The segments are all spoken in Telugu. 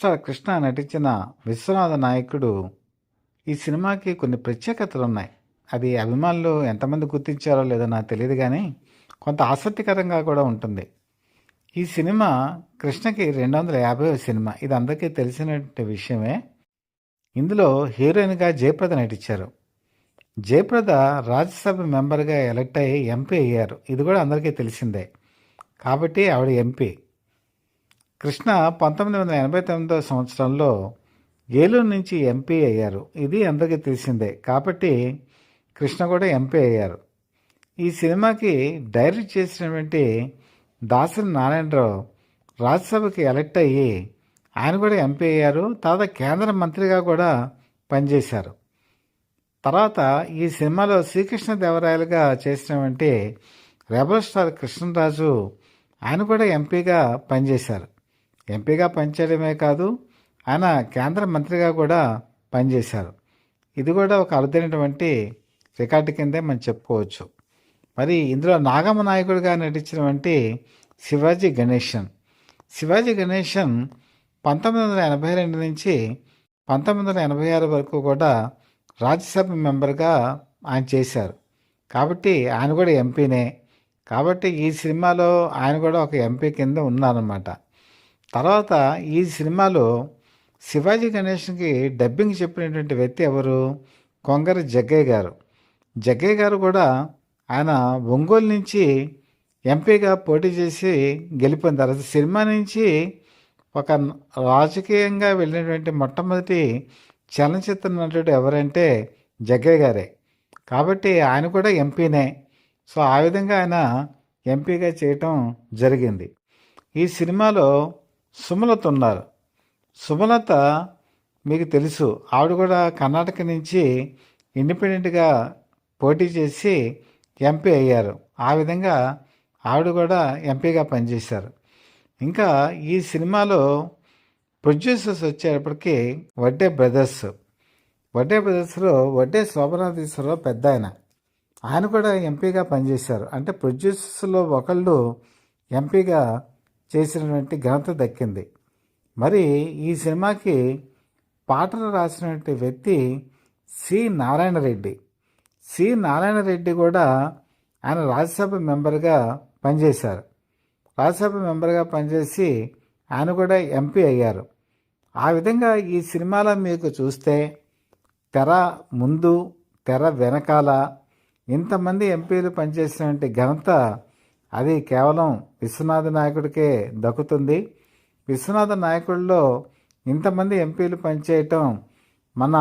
స్టార్ కృష్ణ నటించిన విశ్వనాథ నాయకుడు ఈ సినిమాకి కొన్ని ప్రత్యేకతలు ఉన్నాయి. అది అభిమానులు ఎంతమంది గుర్తించారో లేదో నాకు తెలియదు కానీ కొంత ఆసక్తికరంగా కూడా ఉంటుంది. ఈ సినిమా కృష్ణకి 250వ సినిమా. ఇది అందరికీ తెలిసిన విషయమే. ఇందులో హీరోయిన్గా జయప్రద నటించారు. జయప్రద రాజ్యసభ మెంబర్గా ఎలక్ట్ అయ్యి ఎంపీ అయ్యారు. ఇది కూడా అందరికీ తెలిసిందే కాబట్టి ఆవిడ ఎంపీ. కృష్ణ 1989 సంవత్సరంలో ఏలూరు నుంచి ఎంపీ అయ్యారు. ఇది అందరికీ తెలిసిందే కాబట్టి కృష్ణ కూడా ఎంపీ అయ్యారు. ఈ సినిమాకి డైరెక్ట్ చేసినటువంటి దాసరి నారాయణరావు రాజ్యసభకి ఎలక్ట్ అయ్యి ఆయన కూడా ఎంపీ అయ్యారు. తర్వాత కేంద్ర మంత్రిగా కూడా పనిచేశారు. తర్వాత ఈ సినిమాలో శ్రీకృష్ణదేవరాయలుగా చేసినటువంటి రెబల్ స్టార్ కృష్ణరాజు ఆయన కూడా ఎంపీగా పనిచేశారు. ఎంపీగా పనిచేయడమే కాదు, ఆయన కేంద్ర మంత్రిగా కూడా పనిచేశారు. ఇది కూడా ఒక అరుదైనటువంటి రికార్డు కిందే మనం చెప్పుకోవచ్చు. మరి ఇందులో నాగమ్మ నాయకుడిగా నటించినటువంటి శివాజీ గణేశన్. శివాజీ గణేశన్ 1982 నుంచి 1986 వరకు కూడా రాజ్యసభ మెంబర్గా ఆయన చేశారు. కాబట్టి ఆయన కూడా ఎంపీనే. కాబట్టి ఈ సినిమాలో ఆయన కూడా ఒక ఎంపీ కింద ఉన్నారన్నమాట. తర్వాత ఈ సినిమాలో శివాజీ గణేషన్కి డబ్బింగ్ చెప్పినటువంటి వ్యక్తి ఎవరు? కొంగర జగ్గయ్య గారు. జగ్గయ్య గారు కూడా ఆయన ఒంగోలు నుంచి ఎంపీగా పోటీ చేసి గెలిపొందారు. సినిమా నుంచి ఒక రాజకీయంగా వెళ్ళినటువంటి మొట్టమొదటి చలనచిత్ర నటుడు ఎవరంటే జగ్గయ్య గారే. కాబట్టి ఆయన కూడా ఎంపీనే. సో ఆ విధంగా ఆయన ఎంపీగా చేయటం జరిగింది. ఈ సినిమాలో సుమలత ఉన్నారు. సుమలత మీకు తెలుసు, ఆవిడ కూడా కర్ణాటక నుంచి ఇండిపెండెంట్గా పోటీ చేసి ఎంపీ అయ్యారు. ఆ విధంగా ఆవిడ కూడా ఎంపీగా పనిచేశారు. ఇంకా ఈ సినిమాలో ప్రొడ్యూసర్స్ వచ్చేటప్పటికి వడ్డే బ్రదర్స్. వడ్డే బ్రదర్స్లో వడ్డే శోభనాధీశ్వరరావు పెద్ద ఆయన కూడా ఎంపీగా పనిచేశారు. అంటే ప్రొడ్యూసర్స్లో ఒకళ్ళు ఎంపీగా చేసినటువంటి ఘనత దక్కింది. మరి ఈ సినిమాకి పాటలు రాసినటువంటి వ్యక్తి సి నారాయణ రెడ్డి. సి నారాయణ రెడ్డి కూడా ఆయన రాజ్యసభ మెంబర్గా పనిచేశారు. రాజ్యసభ మెంబర్గా పనిచేసి ఆయన కూడా ఎంపీ అయ్యారు. ఆ విధంగా ఈ సినిమాలో మీకు చూస్తే తెర ముందు తెర వెనకాల ఇంతమంది ఎంపీలు పనిచేసినటువంటి ఘనత అది కేవలం విశ్వనాథ నాయకుడికే దక్కుతుంది. విశ్వనాథ నాయకుడిలో ఇంతమంది ఎంపీలు పనిచేయటం మన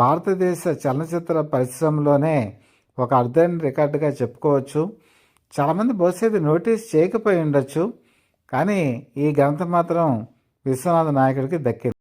భారతదేశ చలనచిత్ర పరిశ్రమలోనే ఒక అరుదైన రికార్డుగా చెప్పుకోవచ్చు. చాలామంది బహుశా ఇది నోటీస్ చేయకపోయి ఉండొచ్చు, కానీ ఈ ఘనత మాత్రం విశ్వనాథ నాయకుడికి దక్కింది.